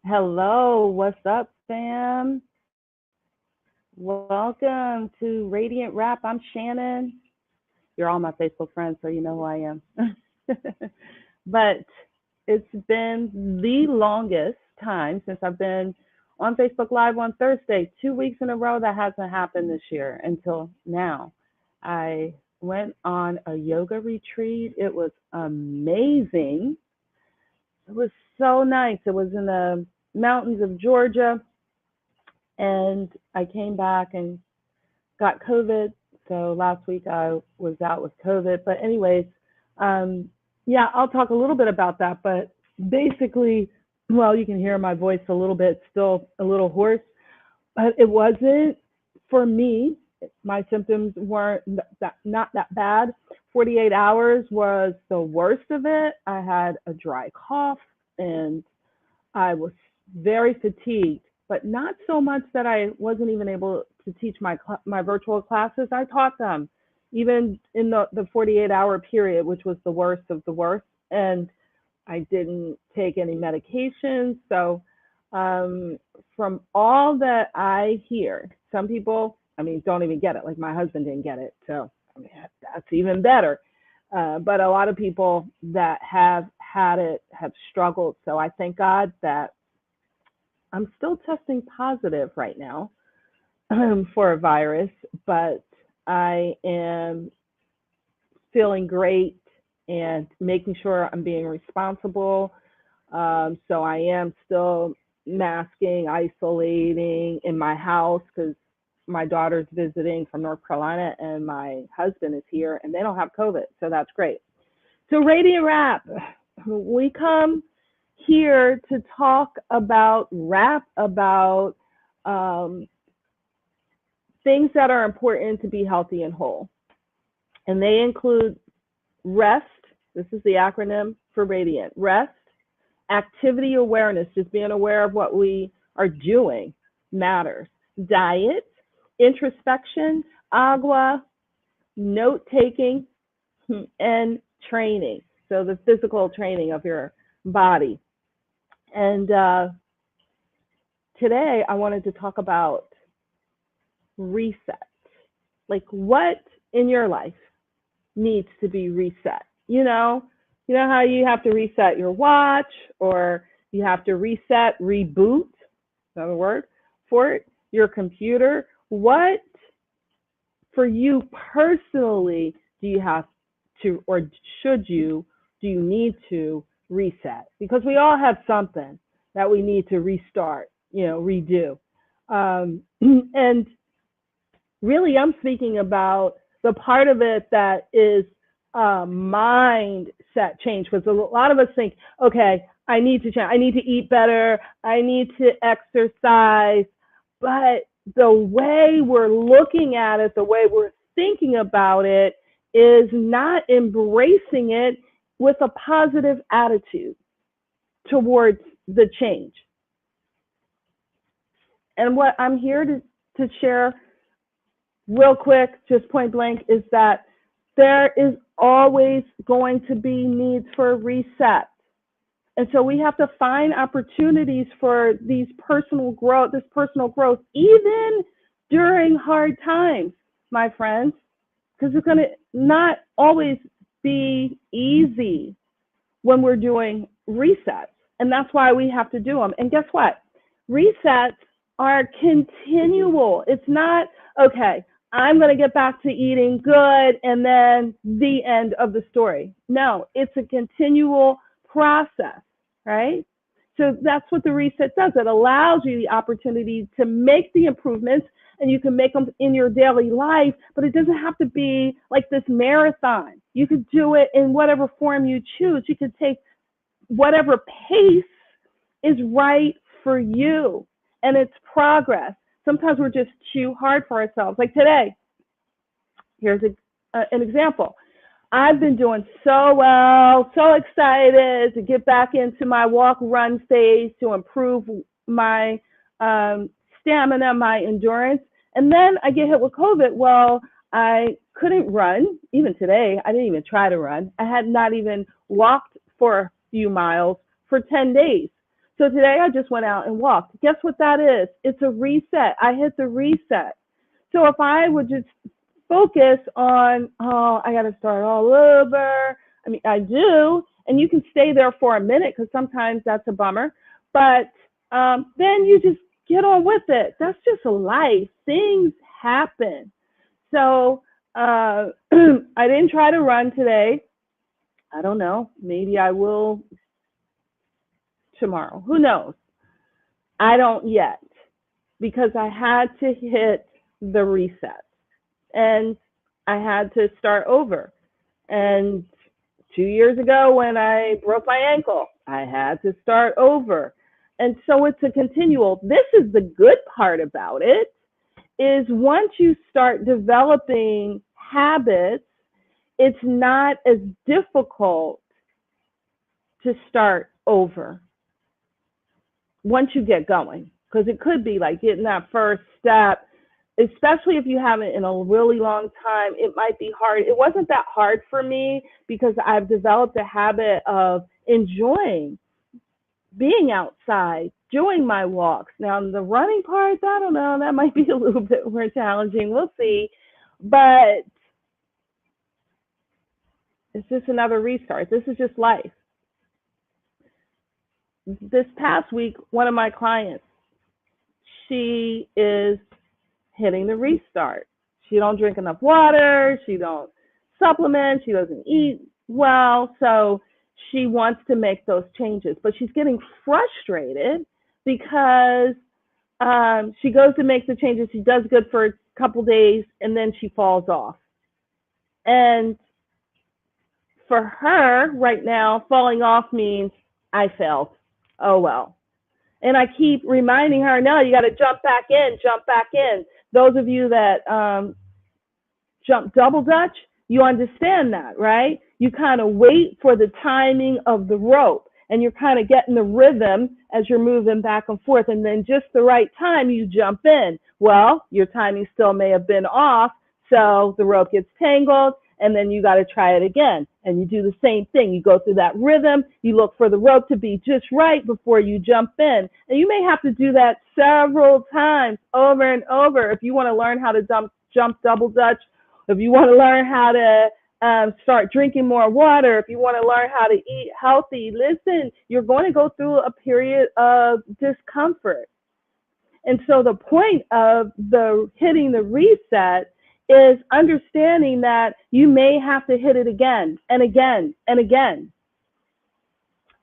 Hello, what's up, fam? Welcome to Radiant Rap. I'm Shannon. You're all my Facebook friends, so you know who I am. But it's been the longest time since I've been on Facebook Live on Thursday. 2 weeks in a row that hasn't happened this year until now. I went on a yoga retreat. It was amazing. It was so nice. It was in the mountains of Georgia, and I came back and got COVID. So last week I was out with COVID. But anyways, um, yeah, I'll talk a little bit about that. But basically, well, you can hear my voice a little bit, still a little hoarse. But it wasn't for me. My symptoms weren't not that bad. 48 hours was the worst of it. I had a dry cough and I was very fatigued, but not so much that I wasn't even able to teach my virtual classes. I taught them even in the 48-hour period, which was the worst of the worst. And I didn't take any medications. So um, from all that I hear, some people, I mean, don't even get it. Like my husband didn't get it. So I mean, that's even better. But a lot of people that have had it have struggled. So I thank God that I'm still testing positive right now for a virus, but I am feeling great and making sure I'm being responsible. So I am still masking, isolating in my house because my daughter's visiting from North Carolina and my husband is here and they don't have COVID. So that's great. So Radiant Rap, we come here to talk about rap about um, things that are important to be healthy and whole. And they include rest. This is the acronym for Radiant. Rest, activity awareness, just being aware of what we are doing matters. Diet, introspection, agua, note taking, and training. So the physical training of your body. And today I wanted to talk about reset. Like what in your life needs to be reset? You know how you have to reset your watch or you have to reset, reboot, another word for it, your computer. What for you personally do you have to, or do you need to reset? Because we all have something that we need to restart, redo. And really, I'm speaking about the part of it that is mindset change. Because a lot of us think, okay, I need to change. I need to eat better. I need to exercise. But the way we're looking at it, the way we're thinking about it, is not embracing it with a positive attitude towards the change. And what I'm here to share real quick, just point blank, is that there is always going to be needs for reset. And so we have to find opportunities for this personal growth, even during hard times, my friends, because it's going to not always be easy when we're doing resets. And that's why we have to do them. And guess what? Resets are continual. It's not, okay, I'm going to get back to eating good and then the end of the story. No, it's a continual process, right? So that's what the reset does. It allows you the opportunity to make the improvements, and you can make them in your daily life, but it doesn't have to be like this marathon. You could do it in whatever form you choose. You could take whatever pace is right for you, and it's progress. Sometimes we're just too hard for ourselves. Like today, here's an example. I've been doing so well, so excited to get back into my walk-run phase to improve my stamina, my endurance. And then I get hit with COVID. Well, I couldn't run. Even today, I didn't even try to run. I had not even walked for a few miles for 10 days. So today I just went out and walked. Guess what that is? It's a reset. I hit the reset. So if I would just focus on, oh, I got to start all over. I mean, I do, and you can stay there for a minute because sometimes that's a bummer. But then you just get on with it. That's just life. Things happen. So I didn't try to run today. I don't know. Maybe I will tomorrow. Who knows? I don't yet because I had to hit the reset and I had to start over. And 2 years ago when I broke my ankle, I had to start over. And so it's a continual. This is the good part about it, is once you start developing habits, it's not as difficult to start over once you get going. Because it could be like getting that first step, especially if you haven't in a really long time, it might be hard. It wasn't that hard for me because I've developed a habit of enjoying being outside, doing my walks. Now, the running part, I don't know, that might be a little bit more challenging. We'll see. But it's just another restart. This is just life. This past week, one of my clients, she is hitting the restart. She don't drink enough water. She don't supplement. She doesn't eat well. So she wants to make those changes, but she's getting frustrated because she goes to make the changes. She does good for a couple days, and then she falls off. And for her right now, falling off means I failed. Oh, well. And I keep reminding her, no, you got to jump back in, jump back in. Those of you that jump double Dutch, you understand that, right? You kind of wait for the timing of the rope, and you're kind of getting the rhythm as you're moving back and forth, and then just the right time you jump in. Well, your timing still may have been off, so the rope gets tangled, and then you got to try it again. And you do the same thing. You go through that rhythm. You look for the rope to be just right before you jump in. And you may have to do that several times over and over if you want to learn how to jump double Dutch, if you want to learn how to start drinking more water, if you want to learn how to eat healthy. Listen, you're going to go through a period of discomfort. And so the point of the hitting the reset is understanding that you may have to hit it again and again and again.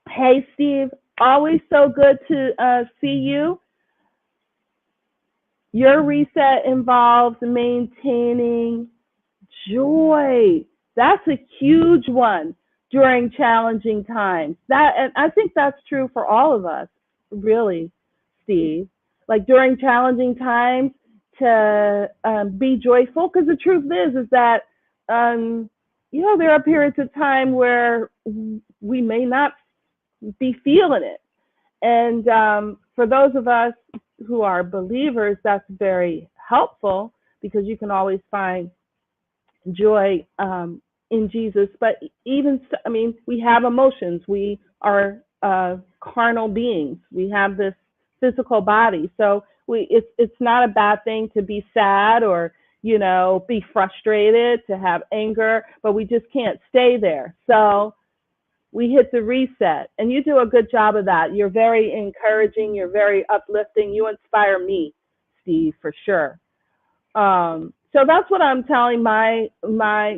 Hey, Steve, always so good to see you. Your reset involves maintaining joy. That's a huge one during challenging times. And I think that's true for all of us, really, Steve. Like during challenging times, to be joyful, because the truth is that there are periods of time where we may not be feeling it, and for those of us who are believers, that's very helpful because you can always find joy in Jesus. But we have emotions. We are carnal beings. We have this physical body, so it's not a bad thing to be sad or be frustrated, to have anger, but we just can't stay there. So we hit the reset, and you do a good job of that. You're very encouraging. You're very uplifting. You inspire me, Steve, for sure. So that's what I'm telling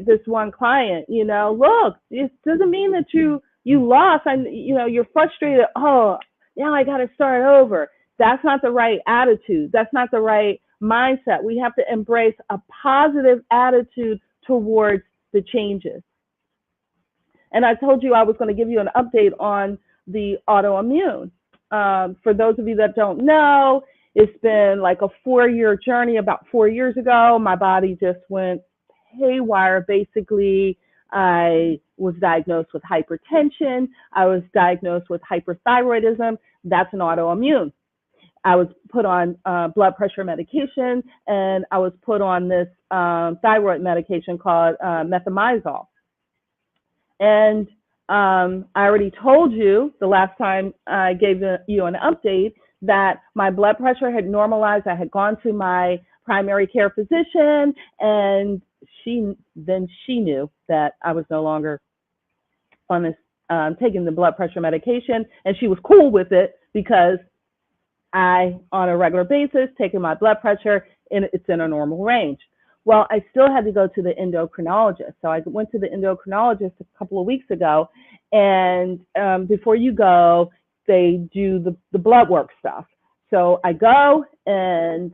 this one client. Look, it doesn't mean that you lost. You're frustrated. Oh, now I got to start over. That's not the right attitude. That's not the right mindset. We have to embrace a positive attitude towards the changes. And I told you I was going to give you an update on the autoimmune. For those of you that don't know, it's been like a 4-year journey. About 4 years ago, my body just went haywire. Basically, I was diagnosed with hypertension. I was diagnosed with hyperthyroidism. That's an autoimmune. I was put on blood pressure medication, and I was put on this thyroid medication called methimazole. And I already told you the last time I gave you an update that my blood pressure had normalized. I had gone to my primary care physician, and she knew that I was no longer on this taking the blood pressure medication, and she was cool with it because I, on a regular basis, taking my blood pressure, and it's in a normal range. Well, I still had to go to the endocrinologist. So I went to the endocrinologist a couple of weeks ago, and before you go, they do the blood work stuff. So I go, and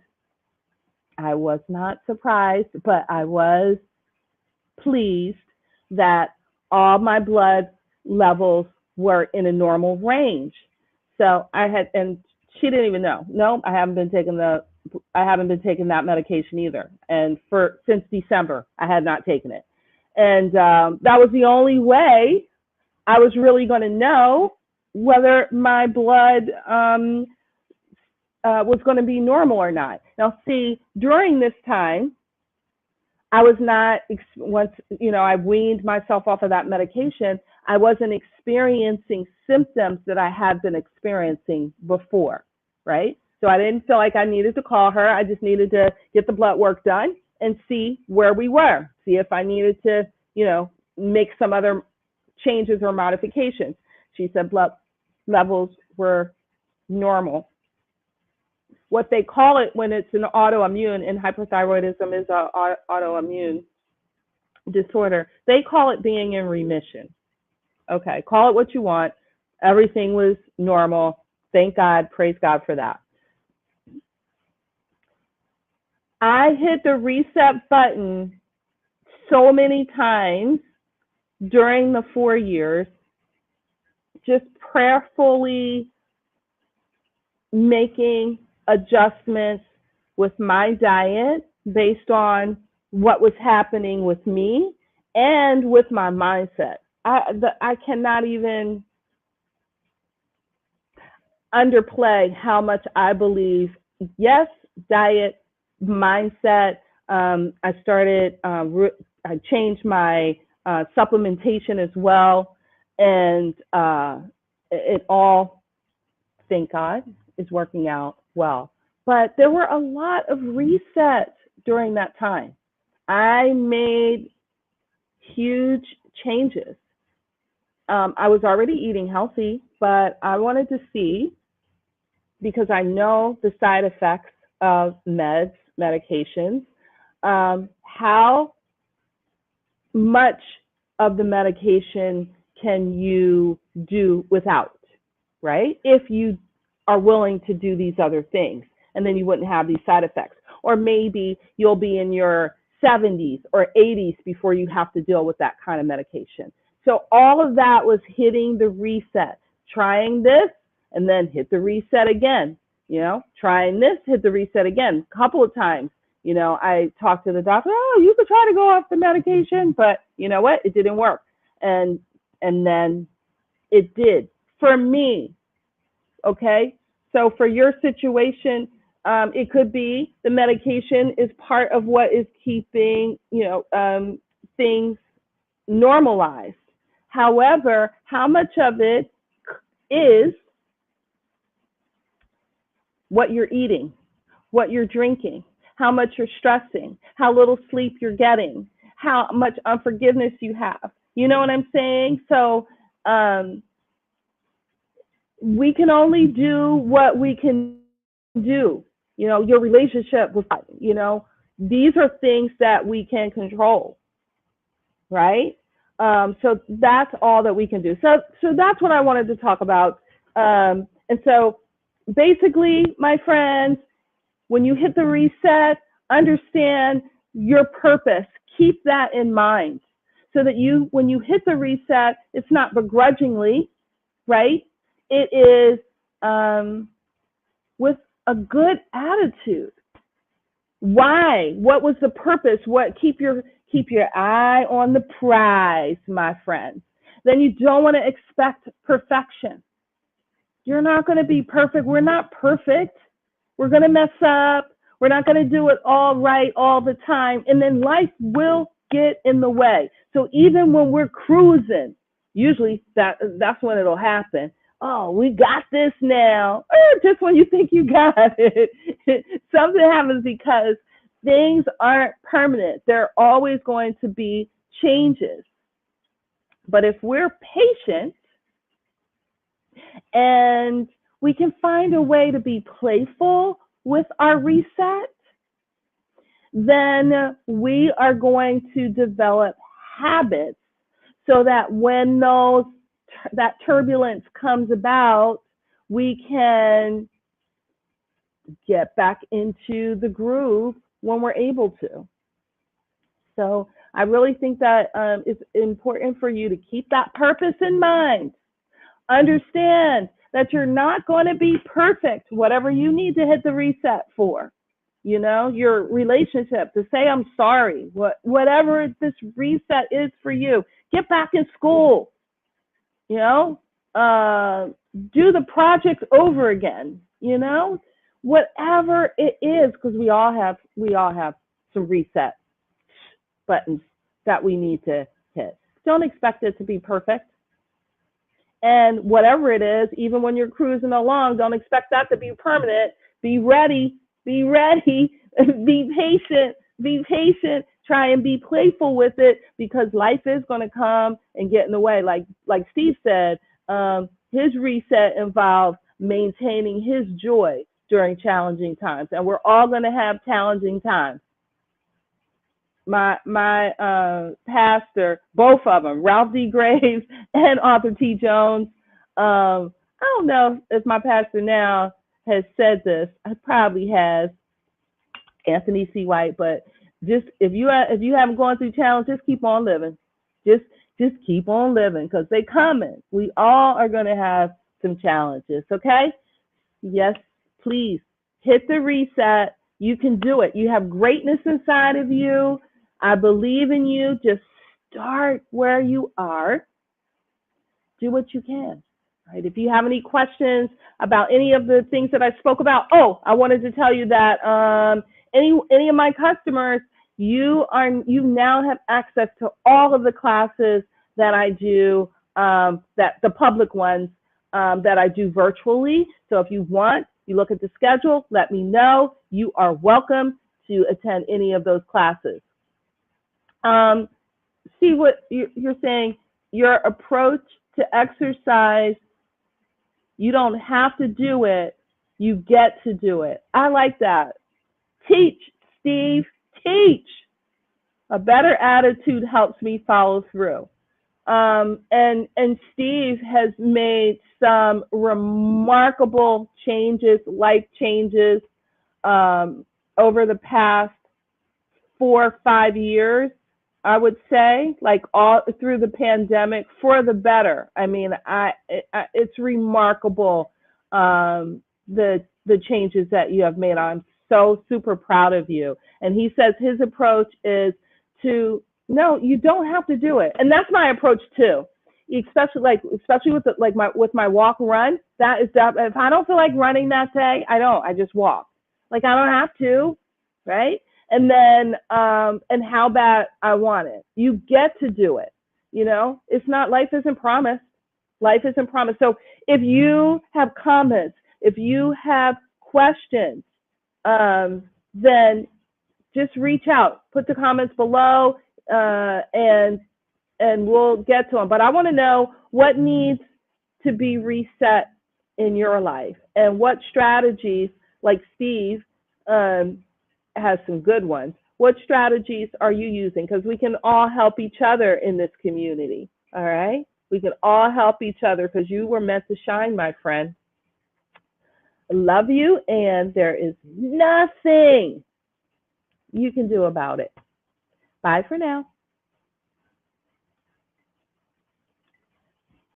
I was not surprised, but I was pleased that all my blood levels were in a normal range. So I had, and she didn't even know. No, I haven't been taking that medication either. And since December, I had not taken it. And that was the only way I was really going to know whether my blood was going to be normal or not. Now, see, during this time, I was not, once, I weaned myself off of that medication, I wasn't experiencing symptoms that I had been experiencing before, right? So I didn't feel like I needed to call her. I just needed to get the blood work done and see where we were, see if I needed to, make some other changes or modifications. She said blood levels were normal. What they call it when it's an autoimmune, and hypothyroidism is an autoimmune disorder, they call it being in remission. Okay, call it what you want. Everything was normal. Thank God, praise God for that. I hit the reset button so many times during the 4 years, just prayerfully making adjustments with my diet based on what was happening with me and with my mindset. I cannot even underplay how much I believe, yes, diet, mindset. I changed my supplementation as well, and it all, thank God, is working out well. But there were a lot of resets during that time. I made huge changes. I was already eating healthy, but I wanted to see, because I know the side effects of medications, how much of the medication can you do without, right? If you are willing to do these other things, and then you wouldn't have these side effects. Or maybe you'll be in your 70s or 80s before you have to deal with that kind of medication. So all of that was hitting the reset, trying this, and then hit the reset again, trying this, hit the reset again, a couple of times. I talked to the doctor, oh, you could try to go off the medication, but you know what? It didn't work. And then it did for me. Okay. So for your situation, it could be the medication is part of what is keeping, things normalized. However, how much of it is what you're eating, what you're drinking, how much you're stressing, how little sleep you're getting, how much unforgiveness you have. You know what I'm saying? So we can only do what we can do. Your relationship with God, these are things that we can control, right? So that's all that we can do. So that's what I wanted to talk about. And so basically, my friends, when you hit the reset, understand your purpose. Keep that in mind so that when you hit the reset, it's not begrudgingly, right? It is with a good attitude. Why? What was the purpose? Keep your eye on the prize, my friends. Then you don't want to expect perfection. You're not going to be perfect. We're not perfect. We're going to mess up. We're not going to do it all right all the time. And then life will get in the way. So even when we're cruising, Usually that's when it'll happen. Oh, we got this now. Just when you think you got it, something happens because things aren't permanent. There are always going to be changes. But if we're patient and we can find a way to be playful with our reset, then we are going to develop habits so that when that turbulence comes about, we can get back into the groove when we're able to. So I really think that it's important for you to keep that purpose in mind. Understand that you're not going to be perfect, whatever you need to hit the reset for. You know, your relationship, to say I'm sorry, whatever this reset is for you. Get back in school, you know, do the project over again, you know, whatever it is, because we all have some reset buttons that we need to hit. Don't expect it to be perfect. And whatever it is, even when you're cruising along, don't expect that to be permanent. Be ready, be patient, try and be playful with it, because life is going to come and get in the way. Like Steve said, his reset involved maintaining his joy during challenging times. And we're all going to have challenging times. My pastor, both of them, Ralph D. Graves and Arthur T. Jones. I don't know if my pastor now has said this. I probably has, Anthony C. White. But just if you haven't gone through challenges, just keep on living. Just keep on living, because they coming. We all are going to have some challenges. Okay? Yes, please hit the reset. You can do it. You have greatness inside of you. I believe in you. Just start where you are. Do what you can. Right? If you have any questions about any of the things that I spoke about, I wanted to tell you that any of my customers, you now have access to all of the classes that I do, that the public ones that I do virtually. So if you want, you look at the schedule, let me know. You are welcome to attend any of those classes. See what you're saying, your approach to exercise, you don't have to do it, you get to do it. I like that. Teach, Steve, teach. A better attitude helps me follow through. And Steve has made some remarkable changes, life changes, over the past 4 or 5 years, I would say, like all through the pandemic, for the better. I mean, it's remarkable, the changes that you have made. I'm so super proud of you. And he says his approach is to, no, you don't have to do it. And that's my approach too. Especially with my walk run, that is that. If I don't feel like running that day, I just walk. Like, I don't have to, right? And then, and how bad I want it. You get to do it. You know, it's not, life isn't promised. Life isn't promised. So if you have comments, if you have questions, then just reach out, put the comments below, and we'll get to them. But I want to know what needs to be reset in your life, and what strategies, like Steve, has some good ones. What strategies are you using? Because we can all help each other in this community. All right? We can all help each other, because you were meant to shine, my friend. I love you, and there is nothing you can do about it. Bye for now.